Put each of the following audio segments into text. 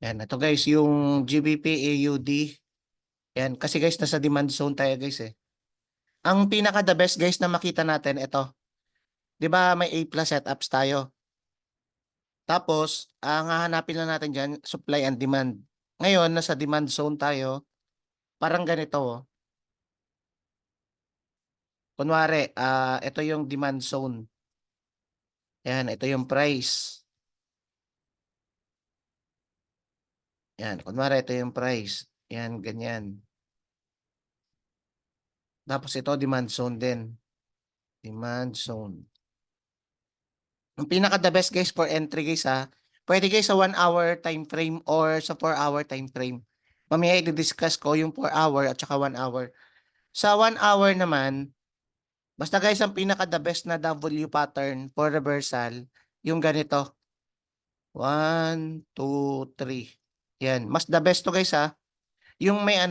Yan, ito guys, yung GBP AUD. Yan, kasi guys, nasa demand zone tayo guys eh. Ang pinaka the best guys na makita natin, ito. 'Di ba may A plus setups tayo? Tapos, ang hahanapin lang natin dyan, supply and demand. Ngayon, nasa demand zone tayo. Parang ganito. Oh. Kunwari, ito yung demand zone. Yan, ito yung price. Yan, kunwari, ito yung price. Yan, ganyan. Tapos ito, demand zone din. Demand zone. Ang pinaka the best guys for entry guys ha. Pwede guys sa 1 hour time frame or sa 4 hour time frame. Mamaya i-discuss ko yung 4 hour at saka 1 hour. Sa 1 hour naman, basta guys ang pinaka the best na W pattern for reversal, yung ganito. 1, 2, 3. Yan, mas the best to guys ha. Yung may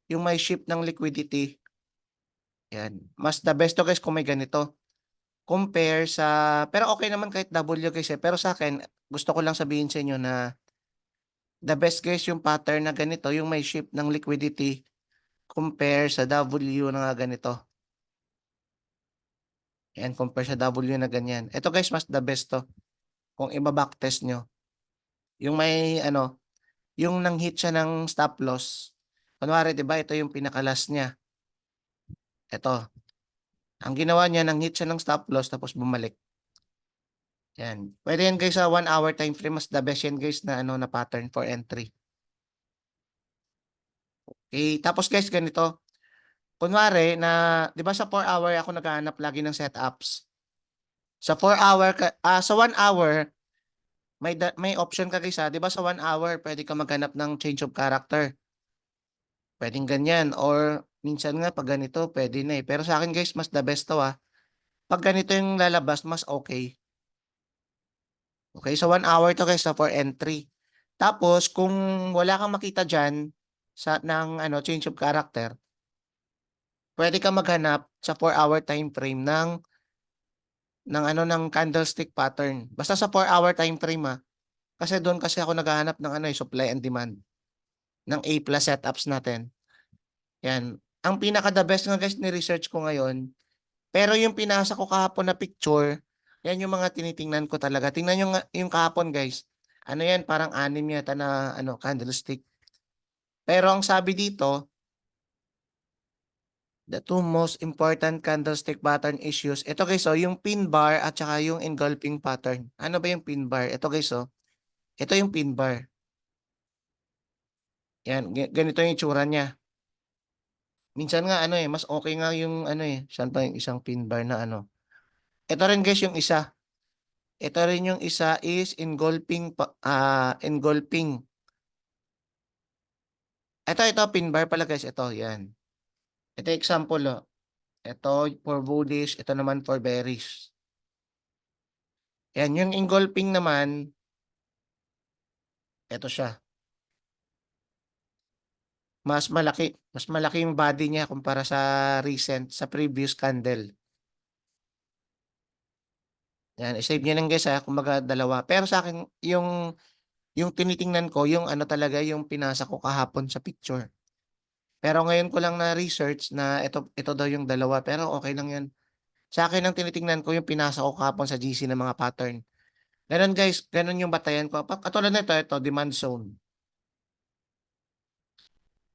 yung may shift ng liquidity. Yan, mas the best to guys kung may ganito. Compare sa pero okay naman kahit W guys eh. Pero sa akin, gusto ko lang sabihin sa inyo na the best guys yung pattern na ganito, yung may shift ng liquidity compare sa W na ganito. Yan, compare sa W na ganyan. Ito guys, mas the best to. Kung iba-backtest nyo. Yung may yung nang-hit siya ng stop loss. Kunwari, di ba, ito yung pinaka-last niya. Ito. Ang ginawa niya, nang-hit siya ng stop loss tapos bumalik. Yan. Pwede yan guys sa 1 hour time frame. Mas the best yan guys na na pattern for entry. Okay, tapos guys ganito. Kunwari na 'di ba sa 4 hour ako naghahanap lagi ng setups. Sa 4 hour sa 1 hour may option ka guys 'di ba sa 1 hour pwede ka maghanap ng change of character. Pwedeng ganyan or minsan nga pag ganito pwede na eh. Pero sa akin guys mas the best to ah. Pag ganito yung lalabas mas okay. Okay, so 1 hour to guys sa for entry. Tapos kung wala kang makita diyan sa ng change of character, pwede ka maghanap sa 4 hour time frame ng candlestick pattern. Basta sa 4 hour time frame kasi doon kasi ako naghahanap ng supply and demand ng A plus setups natin. Yan. Ang pinaka the best nga guys ni research ko ngayon. Pero yung pinasa ko kahapon na picture, yan yung mga tinitingnan ko talaga. Tingnan nyo nga yung kahapon guys. Ano yan, parang anim yata na candlestick. Pero ang sabi dito, the two most important candlestick pattern issues. Ito guys, yung pin bar at saka yung engulfing pattern. Ano ba yung pin bar? Ito guys, ito yung pin bar. Yan, ganito yung itsura niya. Minsan nga mas okay nga yung saan pa yung isang pin bar na Ito rin guys yung isa. Ito rin yung isa is engulfing. Ito pin bar pala guys, ito yan. Ito example Ito for bullish, ito naman for bearish. Yan, yung engulfing naman, ito siya. Mas malaki yung body niya kumpara sa sa previous candle. Yan, i-save niyo lang guys kumbaga dalawa. Pero sa akin, yung tinitingnan ko, yung talaga yung pinasa ko kahapon sa picture. Pero ngayon ko lang na research na ito daw yung dalawa, pero okay lang 'yan. Sa akin ang tinitingnan ko yung pinasa ko kahapon sa GC ng mga pattern. Ganun guys, ganun yung batayan ko. Katulad nito, ito demand zone.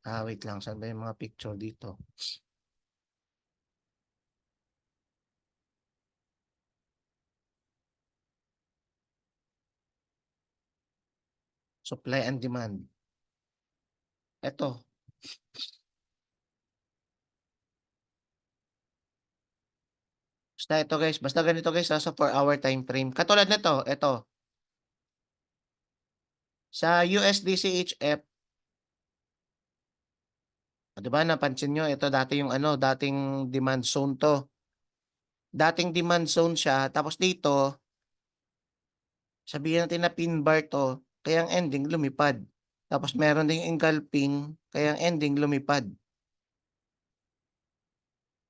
Wait lang, saan ba yung mga picture dito? Supply and demand. Ito. Basta ito guys, basta ganito guys sa 4 hour time frame. Katulad nito, ito. Sa USDCHF, 'di ba napansin nyo, ito dati yung dating demand zone to. Dating demand zone siya, tapos dito, sabihin natin na pin bar to, kaya ang ending lumipad. Tapos meron ding engulfing, kaya ang ending lumipad.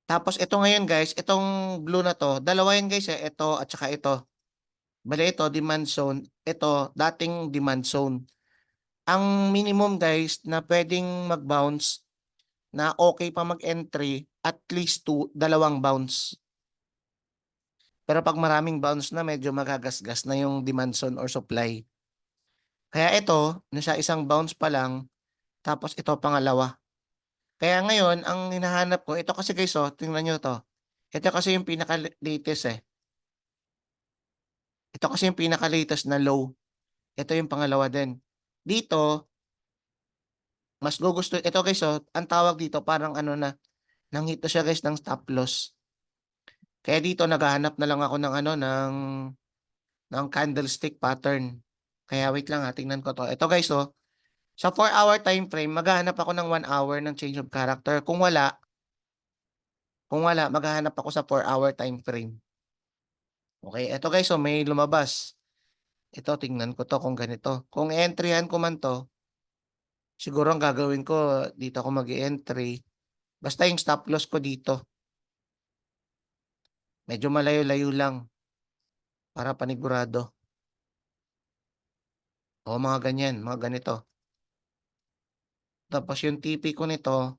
Tapos ito ngayon guys, itong blue na to, dalawa yan guys ito at saka ito. Bale ito demand zone, ito dating demand zone. Ang minimum guys na pwedeng mag-bounce na okay pa mag-entry at least 2 bounce. Pero pag maraming bounce na medyo magagasgas na yung demand zone or supply. Kaya ito, nasa isang bounce pa lang, tapos ito pangalawa. Kaya ngayon, ang hinahanap ko, ito kasi guys, oh, tingnan nyo to. Ito kasi yung pinaka-latest eh. Ito kasi yung pinaka-latest na low. Ito yung pangalawa din. Dito, mas gugusto, ito guys, oh, ang tawag dito parang ano na, nanghit na siya guys ng stop loss. Kaya dito, naghahanap na lang ako ng ano, ng candlestick pattern. Kaya wait lang ha, tingnan ko to. Ito guys, oh, sa 4-hour time frame, maghahanap ako ng 1 hour ng change of character. Kung wala, maghahanap ako sa 4-hour time frame. Okay, ito guys, so may lumabas. Ito, tingnan ko to kung ganito. Kung entryhan ko man to, siguro ang gagawin ko, dito ako mag-entry. Basta yung stop loss ko dito. Medyo malayo-layo lang para panigurado. O mga ganyan, mga ganito. Tapos yung TP ko nito,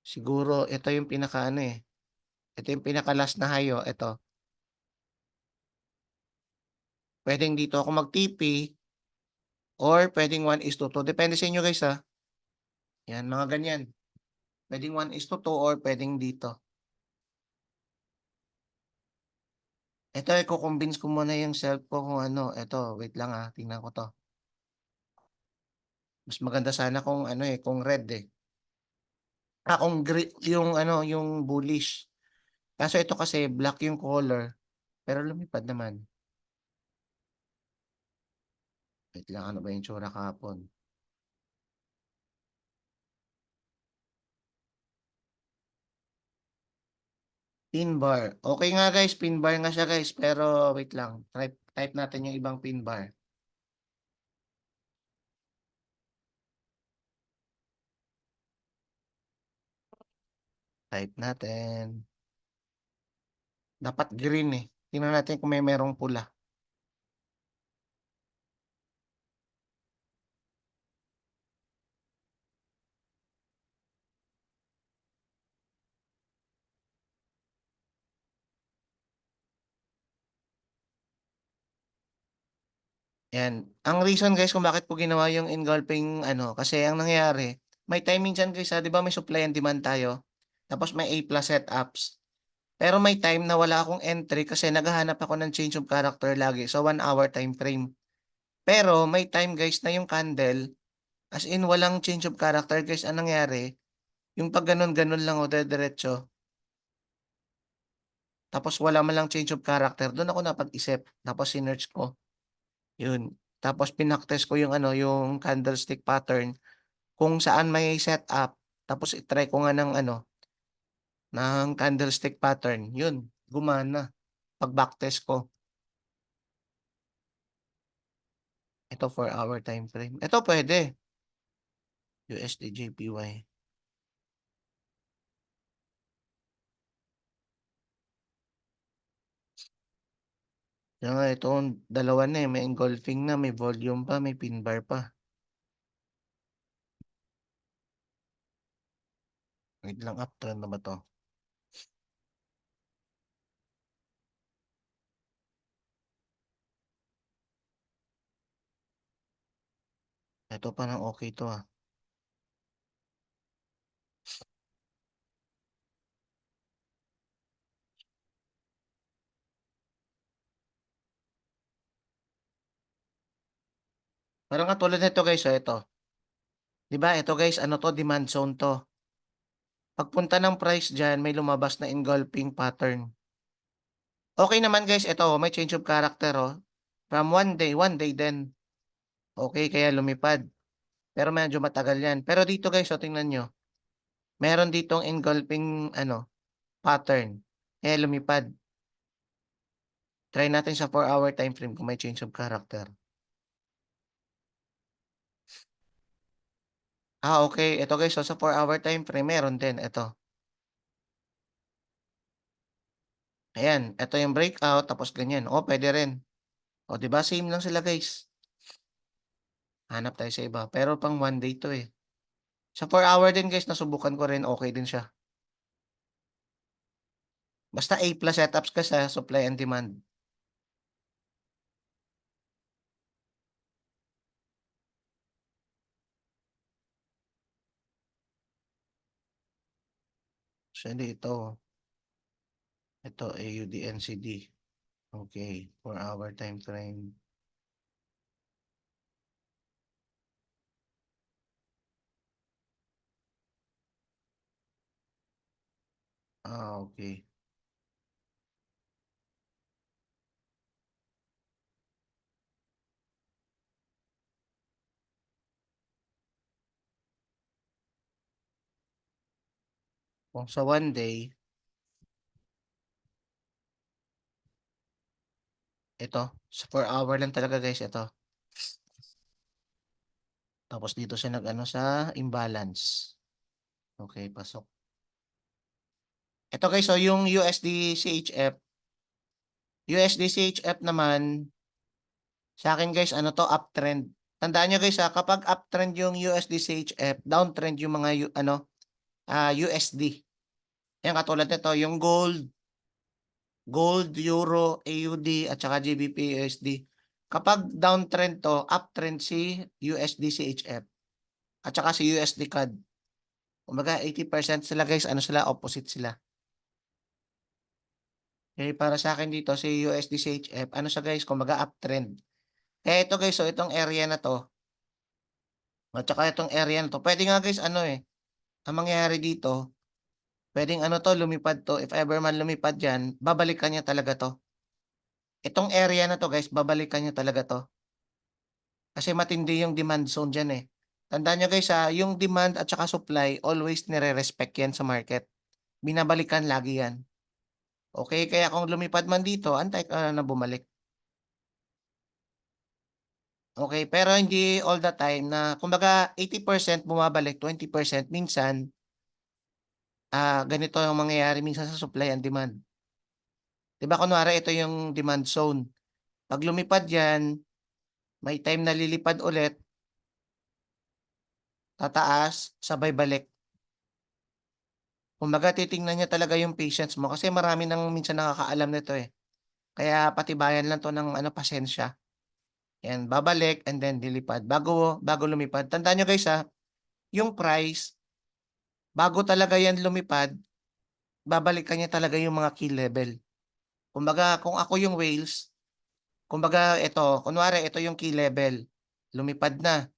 siguro ito yung pinaka ano eh. Ito yung pinaka last na hayo, ito. Pwedeng dito ako mag-TP or pwedeng 1:2. Depende sa inyo guys ha. Yan, mga ganyan. Pwedeng 1:2 or pwedeng dito. Ito, i-convince ko muna yung self ko kung ano. Ito, wait lang ah. Tingnan ko to. Mas maganda sana kung ano eh, kung red eh. Kung green, yung ano, yung bullish. Kaso ito kasi black yung color. Pero lumipad naman. Wait lang, ano ba yung tsura kahapon? Pin bar. Okay nga guys, pin bar nga siya guys. Pero wait lang. Type natin yung ibang pin bar. Type natin. Dapat green eh. Tingnan natin kung may merong pula. Yan. Ang reason guys kung bakit ko ginawa yung engulfing ano, kasi ang nangyayari, may time minsan guys ha, di ba may supply and demand tayo? Tapos may A plus setups. Pero may time na wala akong entry kasi naghahanap ako ng change of character lagi sa 1 hour time frame. Pero may time guys na yung candle, as in walang change of character guys, ang nangyari, yung pag ganun-ganun lang o diretso, tapos wala man lang change of character, doon ako napag-isip. Tapos sinearch ko, yun. Tapos pinaktest ko yung ano, yung candlestick pattern kung saan may setup. Tapos i-try ko nga ng ano, ng candlestick pattern. Yun, gumana. Pag backtest ko, ito 4-hour time frame. Ito pwede. USD JPY. Kaya nga ito, dalawa na eh. May engulfing na, may volume pa, may pin bar pa. Wait lang, uptrend na ba to? Ito parang okay to ah. Parang katulad nito guys, oh, ito. 'Di ba? Ito guys, ano to, demand zone to. Pagpunta ng price diyan, may lumabas na engulfing pattern. Okay naman guys, ito, oh, may change of character oh. From one day din. Okay, kaya lumipad. Pero medyo matagal yan. Pero dito guys, oh, tingnan nyo. Meron ditong engulfing ano, pattern. Kaya lumipad. Try natin sa 4-hour time frame kung may change of character. Okay. Ito guys, so sa 4-hour time frame, meron din. Ito. Ayan. Ito yung breakout, tapos ganyan. Pwede rin. O, di ba? Same lang sila, guys. Hanap tayo sa iba. Pero pang 1 day to eh. Sa 4 hour din, guys, nasubukan ko rin. Okay din siya. Basta A plus setups ka sa supply and demand. So, hindi ito. Ito, AUDNCD. Okay. 4 hour time frame. Okay. Kung sa 1 day, ito. Sa 4 hour lang talaga, guys, ito. Tapos dito siya nag-ano sa imbalance. Okay, pasok. Ito, guys, so yung USD CHF. USD CHF naman, sa akin, guys, ano to, uptrend. Tandaan nyo, guys, kapag uptrend yung USD CHF, downtrend yung mga USD. Yan, katulad nito, yung gold, euro, AUD, at saka GBP, USD. Kapag downtrend to, uptrend si USD CHF. At saka si USD CAD. Kumbaga, 80% sila, guys, ano sila, opposite sila. Okay, para sa akin dito, si USD CHF, ano siya, guys, kumbaga, uptrend. Kaya ito, guys, so itong area na to, at saka itong area na to, pwede nga, guys, ano ang mangyayari dito, pwedeng ano to, lumipad to, if ever man lumipad yan, babalikan niya talaga to. Itong area na to, guys, babalikan niya talaga to. Kasi matindi yung demand zone dyan eh. Tandaan nyo, guys, yung demand at saka supply, always nire-respect yan sa market. Binabalikan lagi yan. Okay, kaya kung lumipad man dito, antay ka na bumalik. Okay, pero hindi all the time na, kumbaga, 80% bumabalik, 20% minsan, ganito yung mangyayari minsan sa supply and demand. 'Di ba kunwari ito yung demand zone. Pag lumipad yan, may time na lilipad ulit, tataas, sabay balik. Kumbaga titingnan niya talaga yung patience mo kasi marami nang minsan nakakaalam nito eh. Kaya patibayan lang 'to ng ano pasensya. Yan, babalik and then lilipad bago bago lumipad. Tandaan niyo guys yung price bago talaga yan lumipad, babalikan niya talaga yung mga key level. Kumbaga kung ako yung whales, kumbaga ito, kunwari ito yung key level. Lumipad na,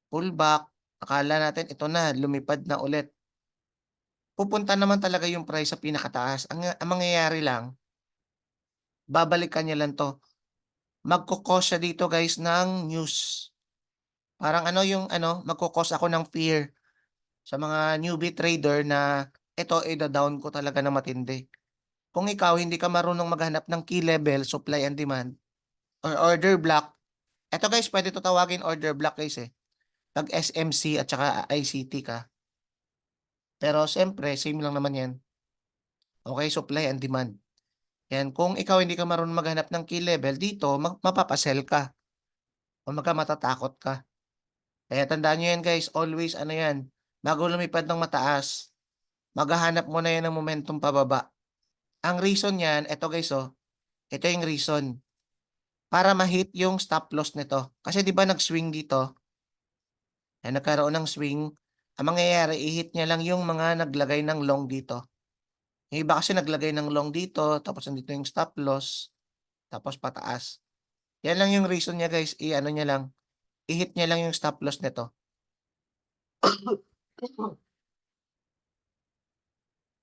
pullback, akala natin ito na, lumipad na ulit. Pupunta naman talaga yung price sa pinakataas. Ang mangyayari lang, babalikan niya lang 'to. Magko-cause siya dito guys ng news. Parang ano yung ano, magko-cause ako ng fear sa mga newbie trader na ito ida-down ko talaga na matindi. Kung ikaw hindi ka marunong maghanap ng key level, supply and demand or order block, eto guys pwede 'to tawagin order block guys eh. Pag SMC at saka ICT ka. Pero siyempre same lang naman 'yan. Okay, supply and demand. Yan, kung ikaw hindi ka marunong maghanap ng key level dito, mapapasell ka o matatakot ka. Kaya tandaan niyo yan guys, always ano yan, bago lumipad ng mataas, maghahanap mo na yan ng momentum pababa. Ang reason yan, eto guys ito yung reason. Para ma-hit yung stop loss nito. Kasi 'di ba nag-swing dito? Nagkaroon ng swing. Ang mangyayari, i-hit niya lang yung mga naglagay ng long dito. Yung iba kasi naglagay ng long dito, tapos nandito yung stop loss, tapos pataas. Yan lang yung reason niya guys, i-ano niya lang, i-hit niya lang yung stop loss nito.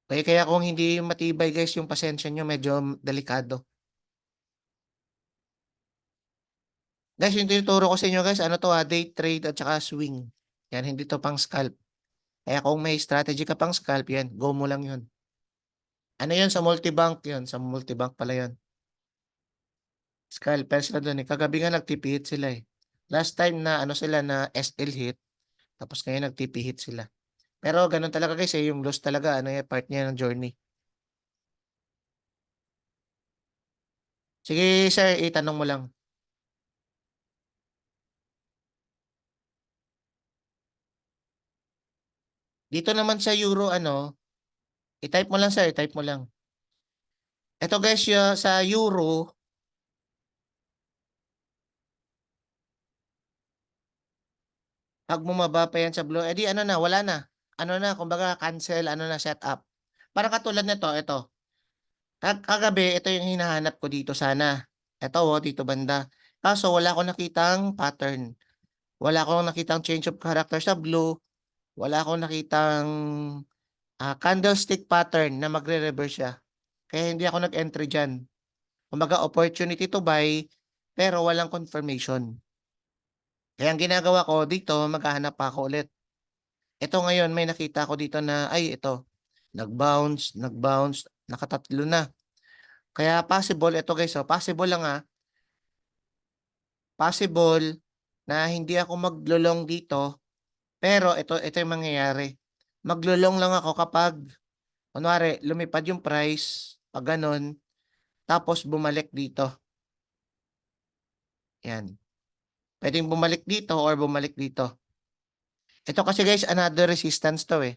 Kaya kung hindi matibay guys yung pasensya nyo, medyo delikado. Guys, yung tinuturo ko sa inyo guys, ano to day trade at saka swing. Yan, hindi to pang scalp. Kaya kung may strategy ka pang scalp, yan, go mo lang yun. Ano yun sa multibank yun? Sa multibank pala yun. Scalper sila doon eh. Kagabi nga nagtipihit sila eh. Last time na ano sila na SL hit, tapos ngayon nagtipihit sila. Pero ganun talaga guys yung loss talaga, ano yung part niya ng journey. Sige sir, itanong mo lang. Dito naman sa euro, i-type mo lang sir, i-type mo lang. Ito guys, sa euro, pag bumaba pa yan sa blue, edi ano na, wala na. Ano na, kumbaga cancel, setup. Parang katulad nito, ito. Kagabi, ito yung hinahanap ko dito sana. Ito, dito banda. Kaso wala akong nakitang pattern. Wala akong nakitang change of character sa blue. Wala akong nakitang candlestick pattern na magre-reverse siya. Kaya hindi ako nag-entry dyan. Kumbaga, opportunity to buy, pero walang confirmation. Kaya ang ginagawa ko dito, maghahanap pa ako ulit. Ito ngayon, may nakita ko dito na, ay, ito, nag-bounce, nakatatlo na. Kaya possible, ito guys, possible lang possible na hindi ako maglulong dito, pero ito yung mangyayari. Maglulong lang ako kapag, kunwari, lumipad yung price, pag ganun, tapos bumalik dito. Yan. Pwedeng bumalik dito or bumalik dito. Ito kasi guys, another resistance to eh.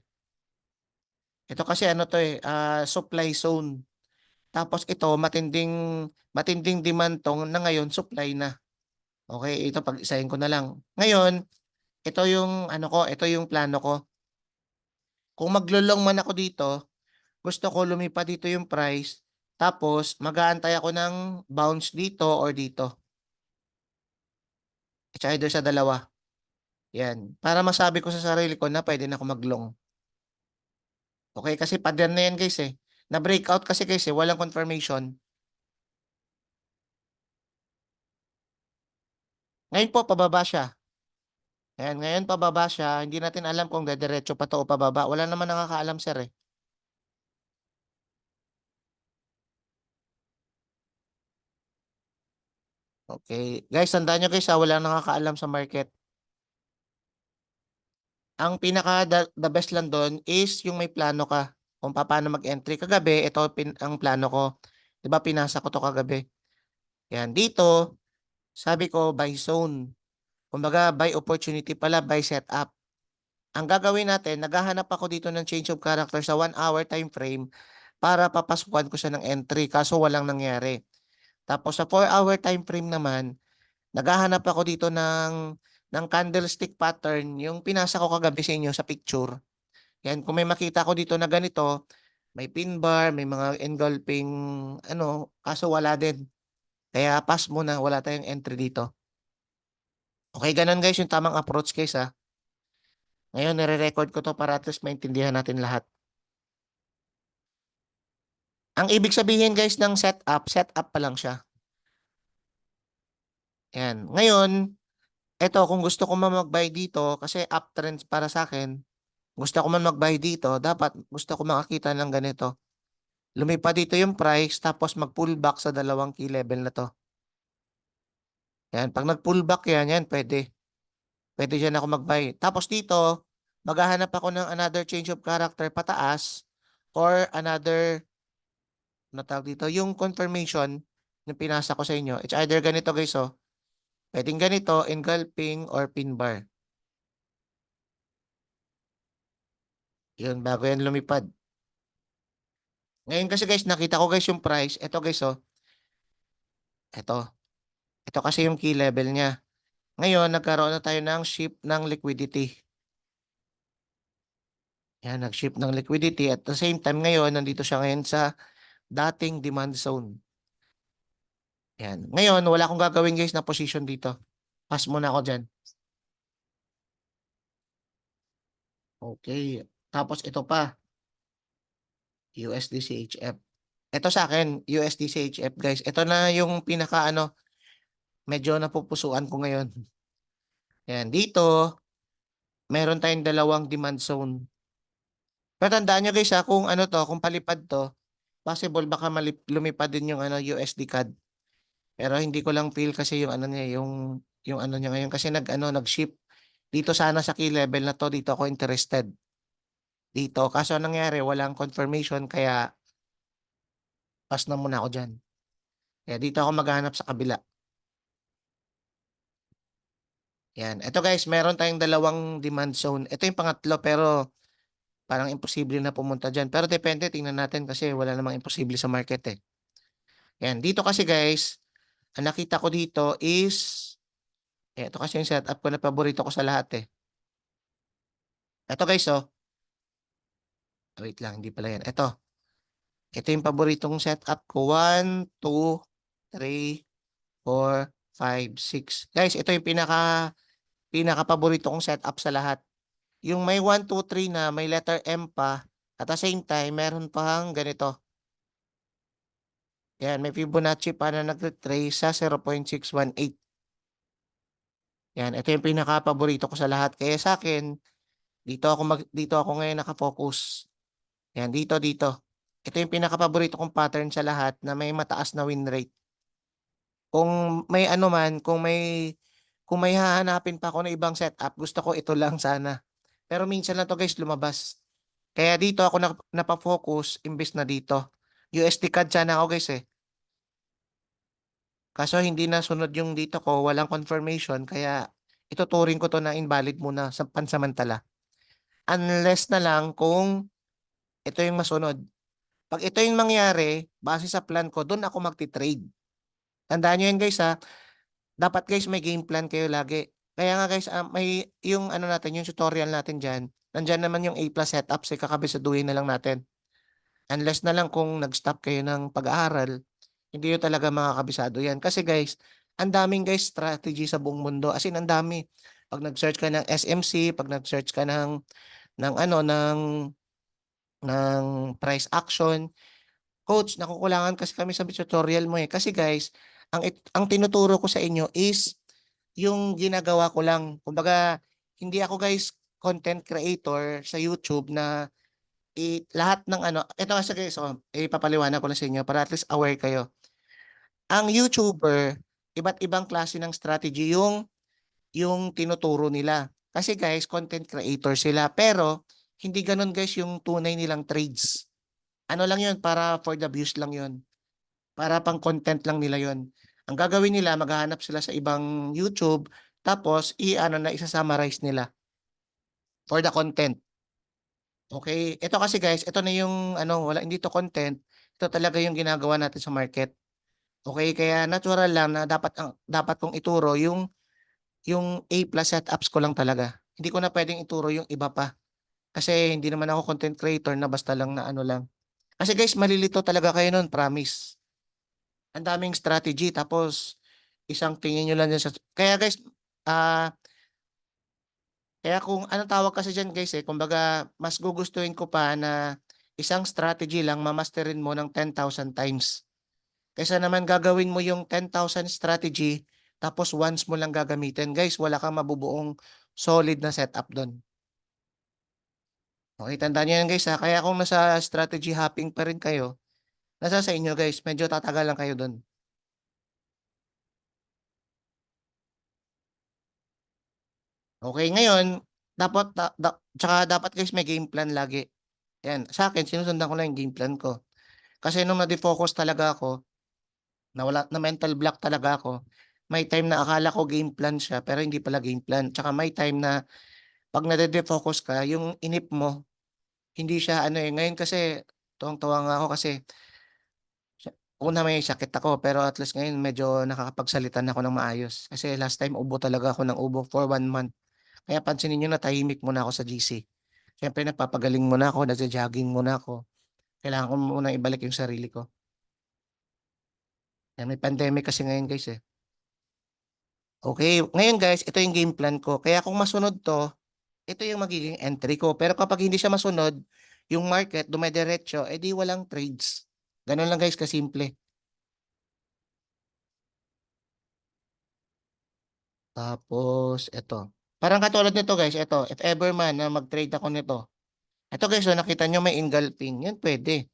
Ito kasi ano to eh, supply zone. Tapos ito, matinding demand tong na ngayon, supply na. Okay, ito pag-isahin ko na lang. Ngayon, ito yung ano ko, ito yung plano ko. Kung maglulong man ako dito, gusto ko lumipad dito yung price, tapos mag-aantay ako ng bounce dito or dito. It's either sa dalawa. Yan. Para masabi ko sa sarili ko na pwede na ako maglong. Okay, kasi pattern na yan guys eh. Na-breakout kasi guys eh, walang confirmation. Ngayon po, pababa siya. Ayan, ngayon pababa siya. Hindi natin alam kung dediretso pa to o pababa. Wala naman nakakaalam sir eh. Okay. Guys, tandaan nyo guys walang nakakaalam sa market. Ang pinaka the best lang doon is yung may plano ka kung paano mag-entry. Kagabi, ito ang plano ko. 'Di ba pinasa ko to kagabi? Yan, dito, sabi ko buy zone. Kumbaga buy opportunity pala, buy setup. Ang gagawin natin, naghahanap ako dito ng change of character sa 1 hour time frame para papasukan ko siya ng entry kaso walang nangyari. Tapos sa 4 hour time frame naman, naghahanap ako dito ng candlestick pattern, yung pinasa ko kagabi sa inyo sa picture. Yan, kung may makita ko dito na ganito, may pin bar, may mga engulfing, kaso wala din. Kaya pass muna, wala tayong entry dito. Okay, ganun guys, yung tamang approach guys ha. Ngayon, nire-record ko to para at least maintindihan natin lahat. Ang ibig sabihin guys ng setup pa lang siya. Yan. Ngayon, eto, kung gusto ko man mag-buy dito, kasi uptrend para sa akin, gusto ko man mag-buy dito, dapat gusto ko makakita ng ganito. Lumipad dito yung price, tapos mag-pullback sa dalawang key level na to. Yan, pag nag-pullback yan, pwede. Pwede dyan ako mag-buy. Tapos dito, maghahanap ako ng another change of character pataas or another, tawag dito, yung confirmation yung pinasa ko sa inyo. It's either ganito guys, pwedeng ganito, engulfing or pin bar. Yun, bago yan lumipad. Ngayon kasi guys, nakita ko guys yung price. Ito guys, ito. Ito kasi yung key level niya. Ngayon, nagkaroon na tayo ng shift ng liquidity. Yan, nag-shift ng liquidity. At the same time ngayon, nandito siya ngayon sa dating demand zone. Yan. Ngayon, wala akong gagawin guys na position dito. Pass muna ako dyan. Okay. Tapos ito pa, USD-CHF. Ito sa akin, USD-CHF guys. Ito na yung pinaka medyo napupusuan ko ngayon. Yan. Dito, meron tayong dalawang demand zone. Pero tandaan nyo guys kung kung palipad to, possible baka lumipad din yung USD CAD. Pero hindi ko lang feel kasi yung niya, yung niya ngayon kasi nag-ship dito sana sa key level na to, dito ako interested. Dito, kaso anong nangyari, walang confirmation kaya pass na muna ako diyan. Kaya dito ako maghahanap sa kabila. Yan. Ito guys, meron tayong dalawang demand zone. Ito yung pangatlo pero Parang imposible na pumunta diyan. Pero depende, tingnan natin kasi wala namang imposible sa market eh. Yan, dito kasi guys, ang nakita ko dito is, ito kasi yung setup ko na paborito ko sa lahat eh. Ito guys oh, wait lang, hindi pala yan. Ito yung paboritong setup ko. 1, 2, 3, 4, 5, 6. Guys, ito yung pinaka paborito kong setup sa lahat. Yung may 1, 2, 3 na may letter M pa, at the same time, meron pang ganito. Yan, may Fibonacci pa na nagre-trace sa 0.618. Yan, ito yung pinaka-paborito ko sa lahat. Kaya sa akin, dito ako ngayon nakafocus. Yan, dito. Ito yung pinaka-paborito kong pattern sa lahat na may mataas na win rate. Kung may ano man, kung may hahanapin pa ako ng ibang setup, gusto ko ito lang sana. Pero minsan lang to guys lumabas. Kaya dito ako napafocus imbes na dito. USD CAD sana ako guys eh. Kaso hindi na sunod yung dito ko, walang confirmation, kaya ituturing ko to na invalid muna sa pansamantala. Unless na lang kung ito yung masunod. Pag ito yung mangyari, base sa plan ko, doon ako magti-trade. Tandaan nyo yan guys ha. Dapat guys may game plan kayo lagi. Kaya nga guys, may yung ano natin, yung tutorial natin dyan. Nandyan naman yung A+ setups, kakabisaduhin na lang natin. Unless na lang kung nag-stop kayo ng pag-aaral, hindi nyo talaga makakabisado yan. Kasi guys, ang daming guys strategy sa buong mundo. As in, ang dami. Pag nag-search ka ng SMC, pag nag-search ka ng ano, ng price action, coach, nakukulangan kasi kami sa tutorial mo eh. Kasi guys, ang tinuturo ko sa inyo is yung ginagawa ko lang. Kumbaga, hindi ako guys content creator sa YouTube na lahat ng ano, ito kasi guys, ipapaliwanag ko na sa inyo para at least aware kayo. Ang YouTuber, iba't ibang klase ng strategy yung tinuturo nila. Kasi guys, content creator sila. Pero, hindi ganun guys yung tunay nilang trades. Ano lang yun, para for the views lang yun. Para pang content lang nila yun. Ang gagawin nila, maghahanap sila sa ibang YouTube, tapos i-ano na isa-summarize nila for the content. Okay? Ito kasi guys, ito na yung ano, wala hindi to content. Ito talaga yung ginagawa natin sa market. Okay, kaya natural lang na dapat kong ituro yung A+ setups ko lang talaga. Hindi ko na pwedeng ituro yung iba pa. Kasi hindi naman ako content creator na basta lang na ano lang. Kasi guys, malilito talaga kayo nun, promise. Ang daming strategy, tapos isang tingin nyo lang dyan sa... Kaya guys, ah, kaya kung anong tawag kasi dyan guys eh, kumbaga mas gugustuhin ko pa na isang strategy lang mamasterin mo ng 10,000 times. Kaysa naman gagawin mo yung 10,000 strategy, tapos once mo lang gagamitin. Guys, wala kang mabubuong solid na setup doon. Okay, tandaan nyo yan guys ha. Kaya kung nasa strategy hopping pa rin kayo, nasa sa inyo guys, medyo tatagal lang kayo doon. Okay, ngayon, tsaka dapat guys may game plan lagi. Yan, sa akin, sinusundan ko lang yung game plan ko. Kasi nung na-defocus talaga ako, nawala na mental block talaga ako, may time na akala ko game plan siya, pero hindi pala game plan. Tsaka may time na pag nade-defocus ka, yung inip mo, hindi siya ano eh. Ngayon kasi, tuwang-tuwa nga ako kasi, una may sakit ako, pero at least ngayon medyo nakakapagsalita na ako ng maayos. Kasi last time ubo talaga ako ng ubo for 1 month. Kaya pansinin nyo na tahimik muna ako sa GC. Siyempre nagpapagaling muna ako, nagja-jogging muna ako. Kailangan ko muna ibalik yung sarili ko. Yan, may pandemic kasi ngayon guys eh. Okay, ngayon guys, ito yung game plan ko. Kaya kung masunod to, ito yung magiging entry ko. Pero kapag hindi siya masunod, yung market dumediretso, edi walang trades. Ganun lang guys, kasimple. Tapos, ito. Parang katulad nito guys, ito. If ever man na mag-trade ako nito. Ito guys, so nakita nyo may engulfing. Yan pwede.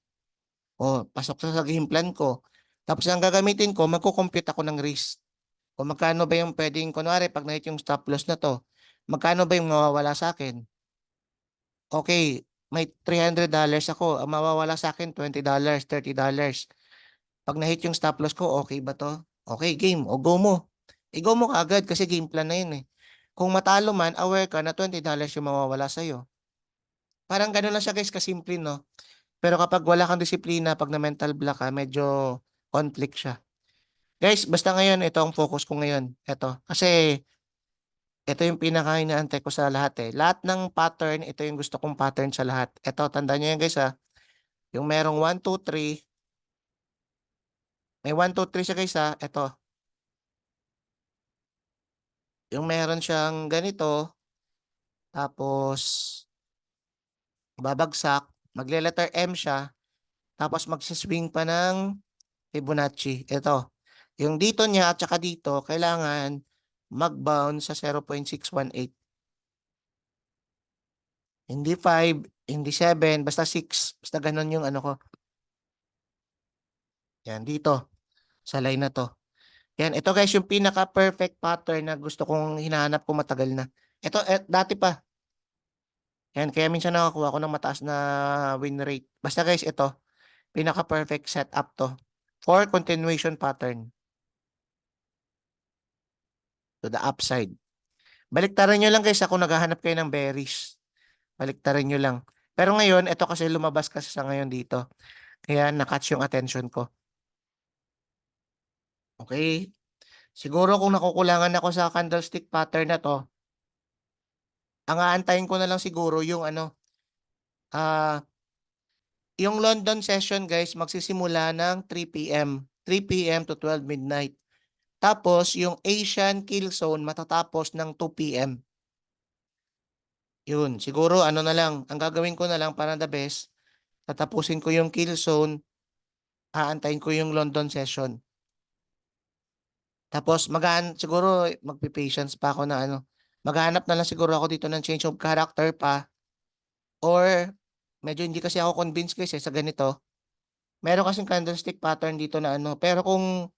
O, pasok sa game plan ko. Tapos ang gagamitin ko, magko-compute ako ng risk. Kung magkano ba yung pwedeng, kunwari, pag na-hit yung stop loss na to, magkano ba yung mawawala sa akin? Okay, may $300 ako. Ang mawawala sa akin, $20, $30. Pag na-hit yung stop loss ko, okay ba to? Okay, game. O go mo. I-go mo kaagad kasi game plan na yun eh. Kung matalo man, aware ka na $20 yung mawawala sa'yo. Parang gano'n lang siya guys kasimple 'no. Pero kapag wala kang disiplina, 'pag na-mental block ka, medyo conflict siya. Guys, basta ngayon ito ang focus ko ngayon, eto. Kasi ito yung pinaka-inaantay ko sa lahat, eh. Lahat ng pattern, ito yung gusto kong pattern sa lahat. Eto, tandaan niyo yan guys, yung merong 1, 2, 3, may 1, 2, 3 siya guys, eto. Yung meron siyang ganito, tapos babagsak, magle-letter M siya, tapos magsi-swing pa ng Fibonacci. Ito, yung dito niya at saka dito, kailangan mag-bound sa 0.618. Hindi 5, hindi 7, basta 6. Basta ganun yung ano ko. Yan, dito, sa line na to. Yan, ito guys, yung pinaka-perfect pattern na gusto kong hinahanap ko matagal na. Ito, dati pa. Yan, kaya minsan nakakuha ko ng mataas na win rate. Basta guys, ito, pinaka-perfect setup to for continuation pattern to the upside. Baliktaran nyo lang guys kung naghahanap kayo ng bearish. Baliktaran nyo lang. Pero ngayon, ito kasi lumabas kasi sa ngayon dito. Kaya na-catch yung attention ko. Okay? Siguro kung nakukulangan ako sa candlestick pattern na to, ang aantayin ko na lang siguro yung ano, yung London session guys, magsisimula ng 3 p.m. 3 p.m. to 12 midnight. Tapos, yung Asian kill zone matatapos ng 2 p.m. Yun, siguro ano na lang, ang gagawin ko na lang para the best, tatapusin ko yung kill zone, aantayin ko yung London session. Tapos siguro magpe-patience pa ako na ano, maghahanap na lang siguro ako dito ng change of character pa or medyo hindi kasi ako convinced guys sa ganito. Meron kasing candlestick pattern dito na ano, pero kung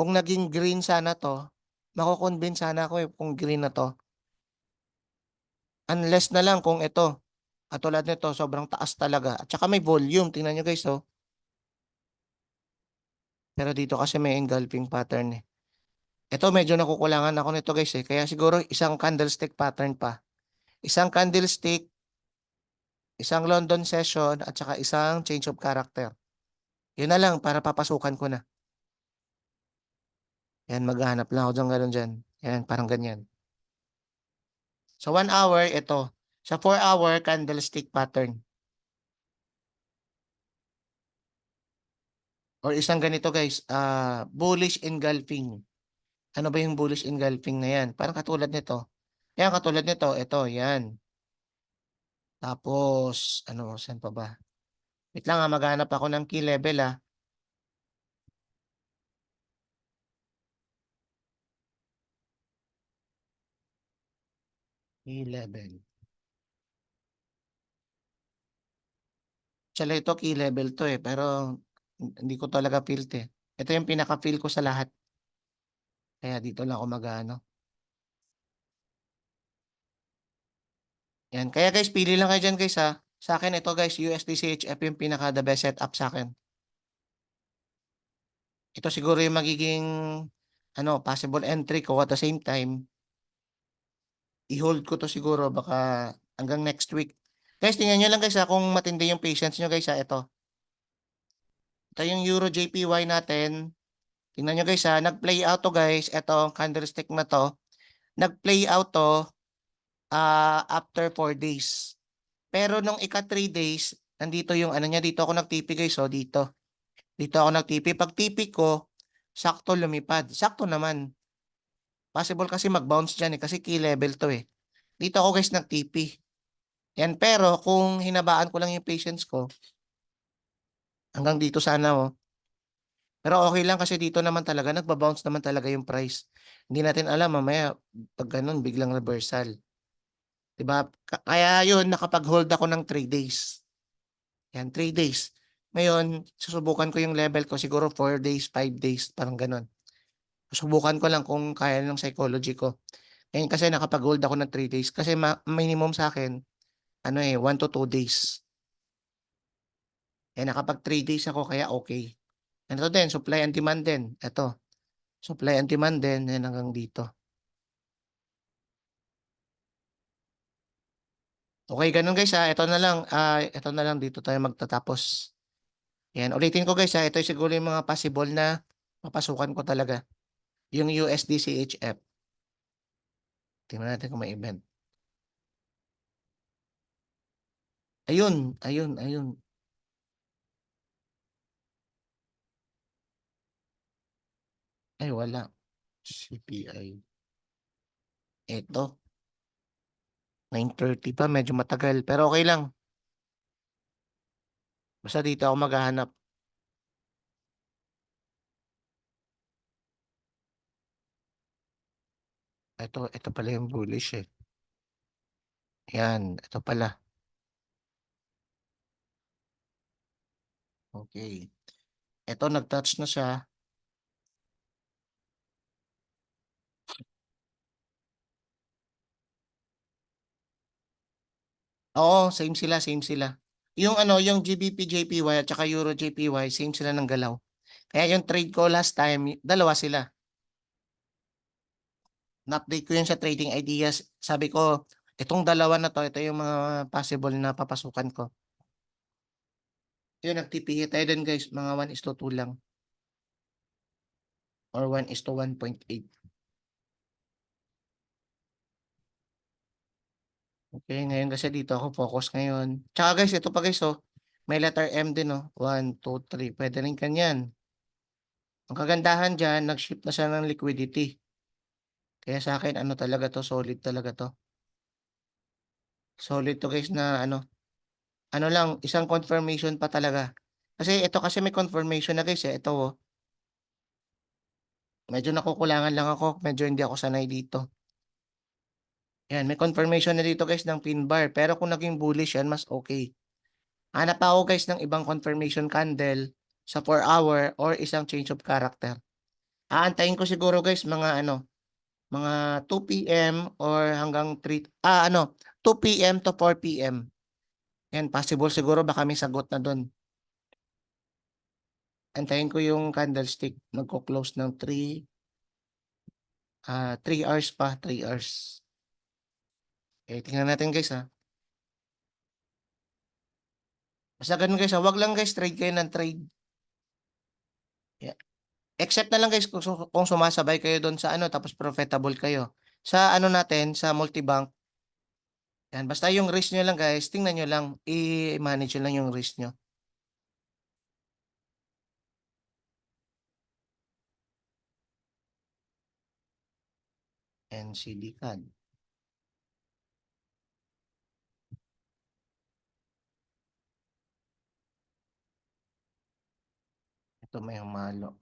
naging green sana 'to, mako-convince sana ako kung green na 'to. Unless na lang kung ito, katulad nito sobrang taas talaga at saka may volume, tingnan niyo guys, oh. Pero dito kasi may engulfing pattern, eh. Ito medyo nakukulangan ako nito guys, eh, kaya siguro isang candlestick pattern pa. Isang candlestick, isang London session, at saka isang change of character. Yun na lang para papasukan ko na. Yan, maghahanap lang ako dyan, gano'n dyan. Yan, parang ganyan. Sa 1 hour, ito. Sa 4 hour, candlestick pattern. Or isang ganito guys, bullish engulfing. Ano ba yung bullish engulfing na yan? Parang katulad nito. Yan, katulad nito. Ito, yan. Tapos, ano, saan pa ba? Wait lang maghanap ako ng key level Key level. Actually, ito key level to eh, pero hindi ko talaga feel eh. Ito yung pinaka-feel ko sa lahat. Kaya dito lang ako mag-ano. Yan. Kaya guys, pili lang kayo dyan guys ha. Sa akin ito guys, USD-CHF yung pinaka the best setup sa akin. Ito siguro yung magiging ano, possible entry ko at the same time, i-hold ko to siguro baka hanggang next week. Guys, tingnan nyo lang guys kung matindi yung patience nyo guys ito. Ito yung Euro JPY natin. Tingnan nyo guys nag-play out to guys. Ito, candlestick na to. Nag-play out to after 4 days. Pero nung ika 3 days, nandito yung ano niya, dito ako nag-TP guys, dito. Dito ako nag-TP. Pag TP ko, sakto lumipad. Sakto naman. Possible kasi mag-bounce dyan kasi key level to eh. Dito ako guys nag-TP. Yan, pero kung hinabaan ko lang yung patience ko, hanggang dito sana Pero okay lang kasi dito naman talaga, nagba-bounce naman talaga yung price. Hindi natin alam mamaya, pag ganun, biglang reversal. Diba? Kaya yun, nakapag-hold ako ng 3 days. Yan, 3 days. Ngayon, susubukan ko yung level ko, siguro 4 days, 5 days, parang ganun. Susubukan ko lang kung kaya ng psychology ko. Ngayon kasi nakapag-hold ako ng 3 days. Kasi minimum sa akin, ano 1 to 2 days. Nakapag 3 days ako, kaya okay. Ito din, supply and demand din. Ito, supply and demand din, yan hanggang dito. Okay, ganun guys ha. Ito na lang dito tayo magtatapos. Yan, ulitin ko guys ha. Ito siguro yung mga possible na papasukan ko talaga. Yung USD CHF. Tingnan natin kung may event. Ayun, ayun, ayun. Ay, wala. CPI. Ito. 9:30 pa. Medyo matagal. Pero okay lang. Basta dito ako maghahanap. Ito pala yung bullish eh. Yan, ito pala. Okay. Ito, nag-touch na siya. Oo, same sila, same sila. Yung ano, yung GBP JPY at saka Euro JPY, same sila ng galaw. Kaya yung trade ko last time, dalawa sila. Na-update ko yun sa trading ideas. Sabi ko, itong dalawa na to, ito yung mga possible na papasukan ko. Yun, nag-TPE tayo din guys, mga 1:2 lang. Or 1:1.8. Okay, ngayon kasi dito ako focus ngayon. Tsaka guys, ito pa guys, oh. May letter M din, oh. 1, 2, 3. Pwede rin kanyan. Ang kagandahan dyan, nag-shift na siya ng liquidity. Kaya sa akin, ano talaga to, solid talaga to. Solid to guys na ano lang, isang confirmation pa talaga. Kasi ito kasi may confirmation na guys eh. Ito oh, medyo nakukulangan lang ako. Medyo hindi ako sanay dito. Yan, may confirmation na dito guys ng pin bar. Pero kung naging bullish yan, mas okay. Hanap ako guys ng ibang confirmation candle sa 4 hour or isang change of character. Aantayin ko siguro guys mga 2 p.m. or hanggang 2 p.m. to 4 p.m. Yan, possible siguro baka may sagot na doon. Antayin ko yung candlestick. Magko-close ng 3 hours pa, 3 hours. Okay, tingnan natin guys ha. Basta ganun guys ha, wag lang guys trade kayo ng trade. Yeah. Except na lang guys kung sumasabay kayo doon sa tapos profitable kayo. Sa natin, sa multibank, yan, basta yung risk nyo lang guys, tingnan nyo lang, i-manage nyo lang yung risk nyo. NCD CAD. Ito may humalo.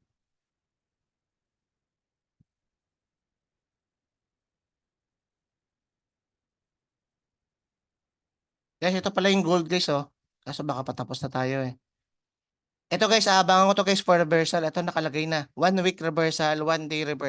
Guys, ito pala yung gold guys oh. Kaso baka patapos na tayo eh. Ito guys, abangan ko to guys for reversal. Ito nakalagay na. 1 week reversal, 1 day reversal.